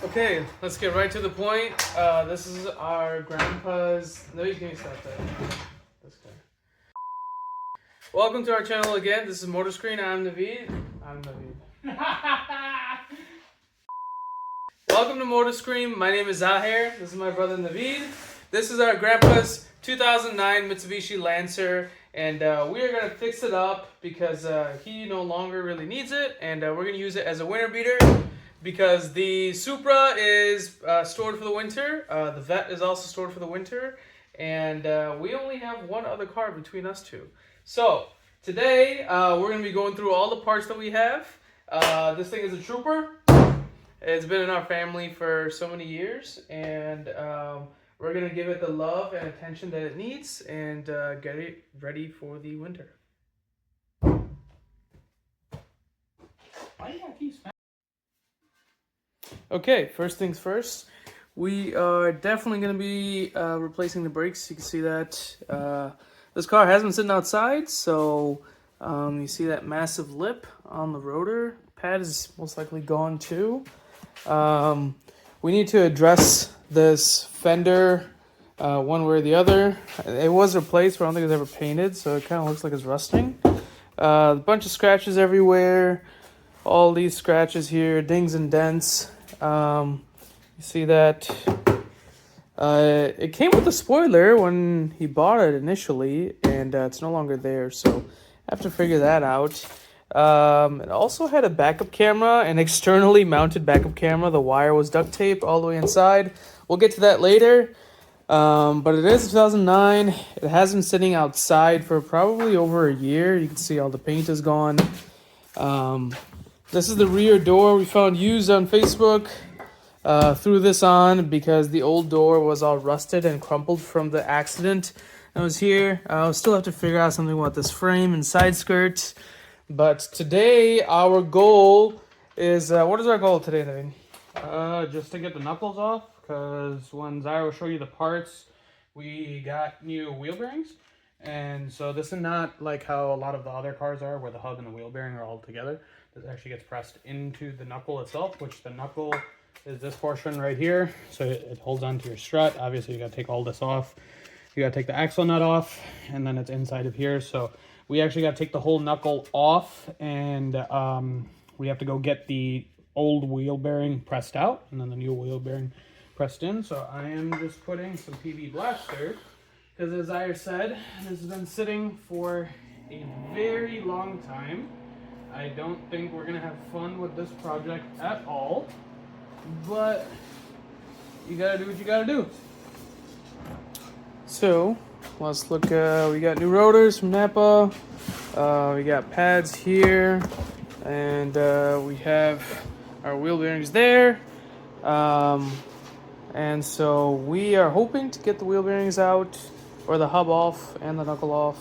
Okay, let's get right to the point. This is our grandpa's. No, you can't stop that. This guy. Welcome to our channel again. This is Motorscreen. I'm Naveed. Welcome to Motorscreen. My name is Zahir. This is my brother Naveed. This is our grandpa's 2009 Mitsubishi Lancer, and we are gonna fix it up because he no longer really needs it, and we're gonna use it as a winter beater. Because the Supra is stored for the winter, the Vet is also stored for the winter, and we only have one other car between us two. So today we're going to be going through all the parts that we have. This thing is a trooper. It's been in our family for so many years, and we're going to give it the love and attention that it needs and get it ready for the winter. Why do you gotta keep smacking? Okay, first things first, we are definitely going to be replacing the brakes. You can see that this car has been sitting outside, so you see that massive lip on the rotor. Pad is most likely gone too. We need to address this fender one way or the other. It was replaced, but I don't think it was ever painted, so it kind of looks like it's rusting. A bunch of scratches everywhere. All these scratches here, dings and dents. You see that it came with a spoiler when he bought it initially, and it's no longer there, so I have to figure that out. It also had a backup camera, an externally mounted backup camera. The wire was duct taped all the way inside. We'll get to that later, but it is 2009. It has been sitting outside for probably over a year. You can see all the paint is gone. This is the rear door we found used on Facebook. Threw this on because the old door was all rusted and crumpled from the accident that was here. I'll still have to figure out something about this frame and side skirt. But today our goal is, what is our goal today, Naveen? Just to get the knuckles off, because when Zyra will show you the parts, we got new wheel bearings. And so this is not like how a lot of the other cars are, where the hub and the wheel bearing are all together. This actually gets pressed into the knuckle itself, which the knuckle is this portion right here. So it holds onto your strut. Obviously, you got to take all this off. You got to take the axle nut off, and then it's inside of here. So we actually got to take the whole knuckle off, and we have to go get the old wheel bearing pressed out, and then the new wheel bearing pressed in. So I am just putting some PV Blaster, because as I said, this has been sitting for a very long time. I don't think we're going to have fun with this project at all, but you got to do what you got to do. So, let's look, we got new rotors from Napa, we got pads here, and we have our wheel bearings there, and so we are hoping to get the wheel bearings out, or the hub off and the knuckle off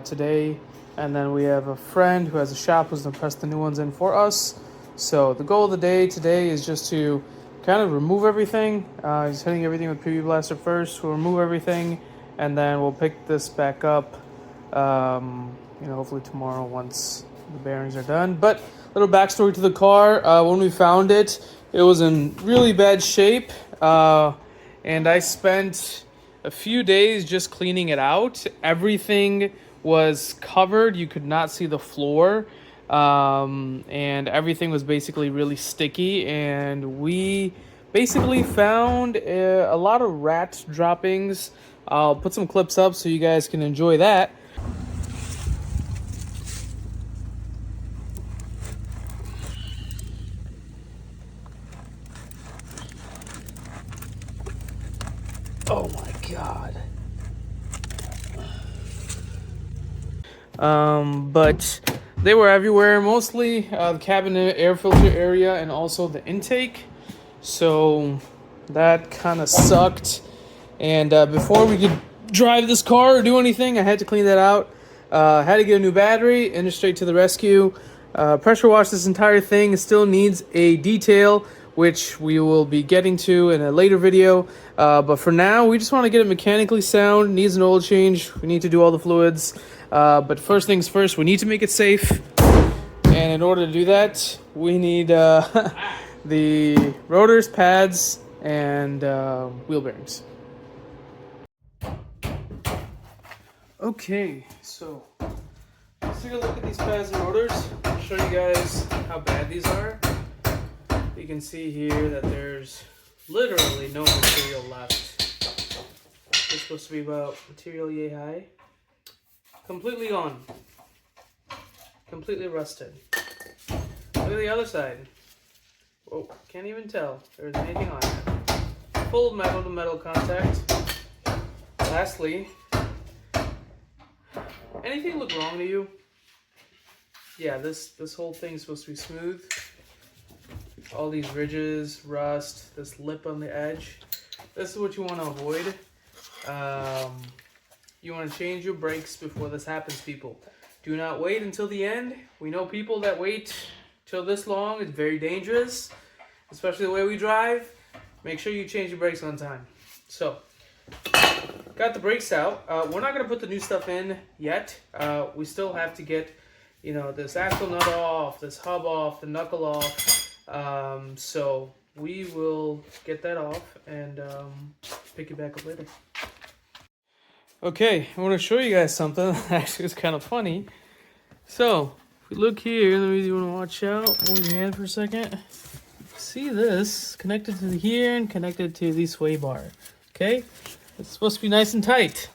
today. And then we have a friend who has a shop who's going to press the new ones in for us. So the goal of the day today is just to kind of remove everything. He's hitting everything with PV Blaster first. We'll remove everything, and then we'll pick this back up, hopefully tomorrow once the bearings are done. But a little backstory to the car. When we found it, it was in really bad shape. And I spent a few days just cleaning it out. Everything was covered. You could not see the floor, and everything was basically really sticky, and we basically found a lot of rat droppings. I'll put some clips up so you guys can enjoy that. Oh my god. But they were everywhere, mostly the cabin air filter area and also the intake. So that kind of sucked. And before we could drive this car or do anything, I had to clean that out. Had to get a new battery, and straight to the rescue. Pressure wash this entire thing. It still needs a detail, which we will be getting to in a later video. But for now, we just want to get it mechanically sound. Needs an oil change. We need to do all the fluids. But first things first, we need to make it safe. And in order to do that, we need the rotors, pads, and wheel bearings. Okay, so let's take a look at these pads and rotors. I'll show you guys how bad these are. You can see here that there's literally no material left. It's supposed to be about material yay high. Completely gone. Completely rusted. Look at the other side. Whoa, can't even tell there's anything on it. Full metal to metal contact. Lastly, anything look wrong to you? Yeah, this whole thing's supposed to be smooth. All these ridges, rust, this lip on the edge. This is what you want to avoid. You want to change your brakes before this happens, people. Do not wait until the end. We know people that wait till this long. It's very dangerous, especially the way we drive. Make sure you change your brakes on time. So, got the brakes out. We're not going to put the new stuff in yet. We still have to get, this axle nut off, this hub off, the knuckle off. So we will get that off and pick it back up later. Okay, I want to show you guys something that actually is kind of funny. So, if we look here, let me, you want to watch out, hold your hand for a second. See this connected to here and connected to the sway bar. Okay, it's supposed to be nice and tight.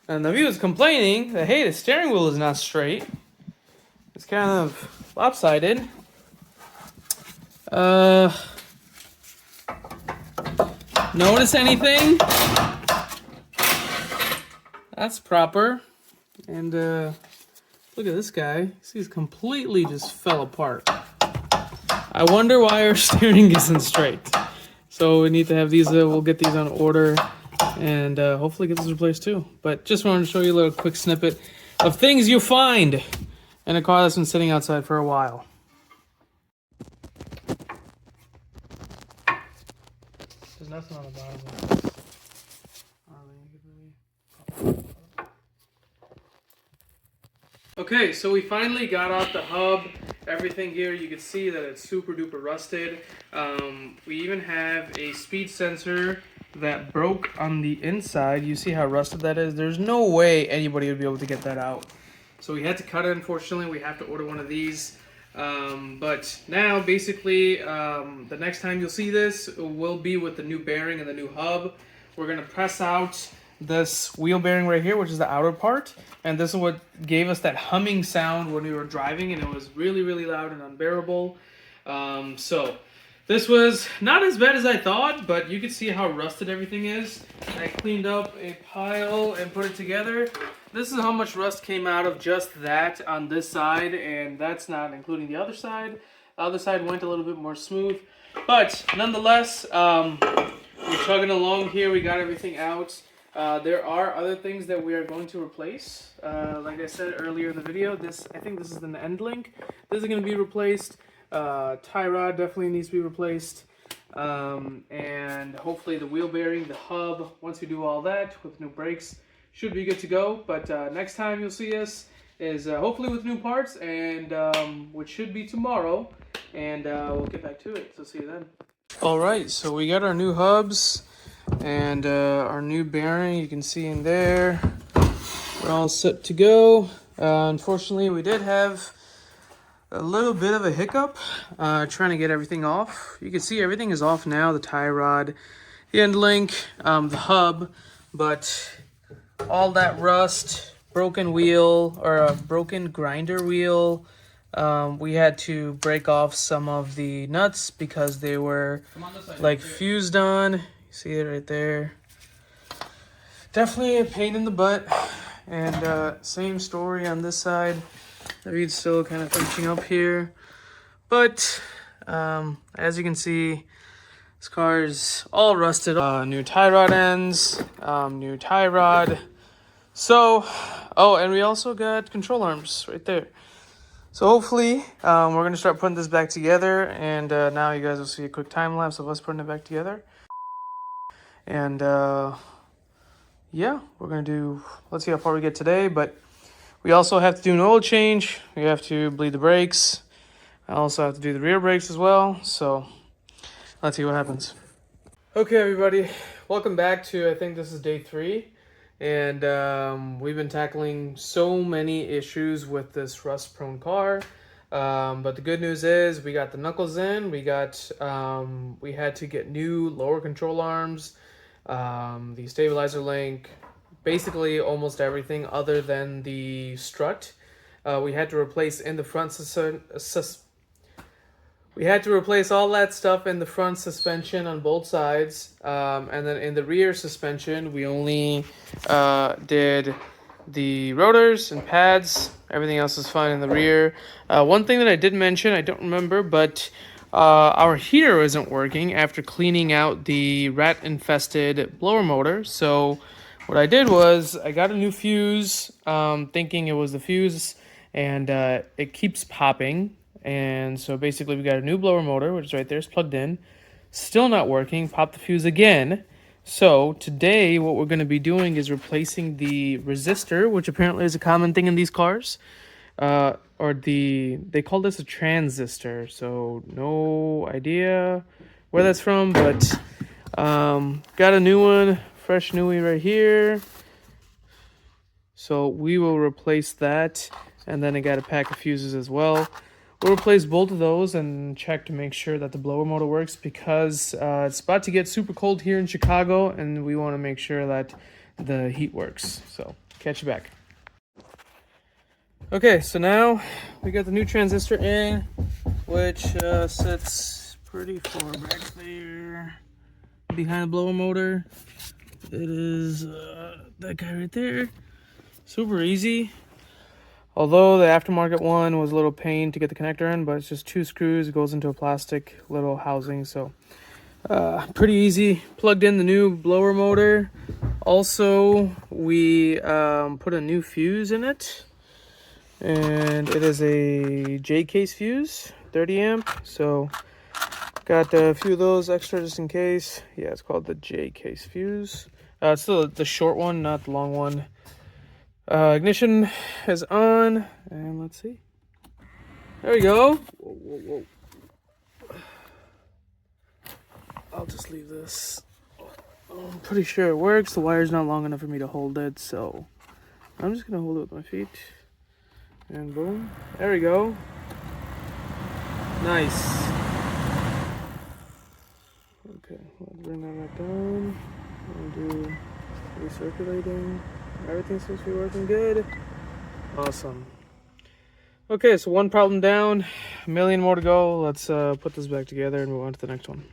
And the viewer is complaining that, hey, the steering wheel is not straight. It's kind of lopsided. Notice anything? That's proper. And look at this guy. See, he's completely just fell apart. I wonder why our steering isn't straight. So we need to have these, we'll get these on order and hopefully get this replaced too. But just wanted to show you a little quick snippet of things you find in a car that's been sitting outside for a while. There's nothing on the bottom of this. Okay, so we finally got off the hub. Everything here, you can see that it's super duper rusted. We even have a speed sensor that broke on the inside. You see how rusted that is? There's no way anybody would be able to get that out. So we had to cut it, unfortunately. We have to order one of these. But now, basically, the next time you'll see this will be with the new bearing and the new hub. We're going to press out this wheel bearing right here, which is the outer part, and this is what gave us that humming sound when we were driving, and it was really, really loud and unbearable. So this was not as bad as I thought, but you can see how rusted everything is. I cleaned up a pile and put it together. This is how much rust came out of just that on this side, and that's not including the other side. The other side went a little bit more smooth, but nonetheless, we're chugging along here. We got everything out. There are other things that we are going to replace. Like I said earlier in the video, I think this is an end link. This is going to be replaced. Tie rod definitely needs to be replaced. And hopefully the wheel bearing, the hub, once we do all that with new brakes, should be good to go. But next time you'll see us is hopefully with new parts, and which should be tomorrow. And we'll get back to it. So see you then. Alright, so we got our new hubs and our new bearing. You can see in there. We're all set to go. Unfortunately, we did have a little bit of a hiccup trying to get everything off. You can see everything is off now. The tie rod, the end link, the hub, but all that rust, broken wheel, or a broken grinder wheel. We had to break off some of the nuts because they were like fused on. You see it right there. Definitely a pain in the butt. And same story on this side. The reed's still kind of finishing up here. But as you can see, this car is all rusted. New tie rod ends, new tie rod. So, oh, and we also got control arms right there. So hopefully, we're going to start putting this back together, and now you guys will see a quick time lapse of us putting it back together. And yeah, we're going to do, let's see how far we get today, but we also have to do an oil change. We have to bleed the brakes. I also have to do the rear brakes as well, so let's see what happens. Okay, everybody, welcome back to, I think this is day 3, and we've been tackling so many issues with this rust-prone car. But the good news is we got the knuckles in. We had to get new lower control arms, the stabilizer link, basically almost everything other than the strut. We had to replace in the front we had to replace all that stuff in the front suspension on both sides, and then in the rear suspension we only did the rotors and pads. Everything else is fine in the rear. One thing that I did mention, I don't remember, but our heater isn't working after cleaning out the rat-infested blower motor. So what I did was I got a new fuse, thinking it was the fuse, and it keeps popping. And so basically we got a new blower motor, which is right there, it's plugged in. Still not working, pop the fuse again. So today what we're going to be doing is replacing the resistor, which apparently is a common thing in these cars. They call this a transistor, so no idea where that's from, but got a new one, fresh newie right here. So we will replace that, and then I got a pack of fuses as well. We'll replace both of those and check to make sure that the blower motor works, because it's about to get super cold here in Chicago and we want to make sure that the heat works. So catch you back. Okay, so now we got the new transistor in, which sits pretty far back there behind the blower motor. It is that guy right there. Super easy. Although the aftermarket one was a little pain to get the connector in, but it's just 2 screws. It goes into a plastic little housing, so pretty easy. Plugged in the new blower motor. Also, we put a new fuse in it, and it is a J-case fuse, 30 amp. So got a few of those extra just in case. Yeah, it's called the J-case fuse. It's the short one, not the long one. Ignition is on, and let's see. There we go. Whoa. I'll just leave this. I'm pretty sure it works. The wire's not long enough for me to hold it, so I'm just gonna hold it with my feet. And boom. There we go. Nice. Okay, let's bring that back down and do recirculating. Everything seems to be working good. Awesome. Okay, so one problem down, a million more to go. Let's put this back together and move on to the next one.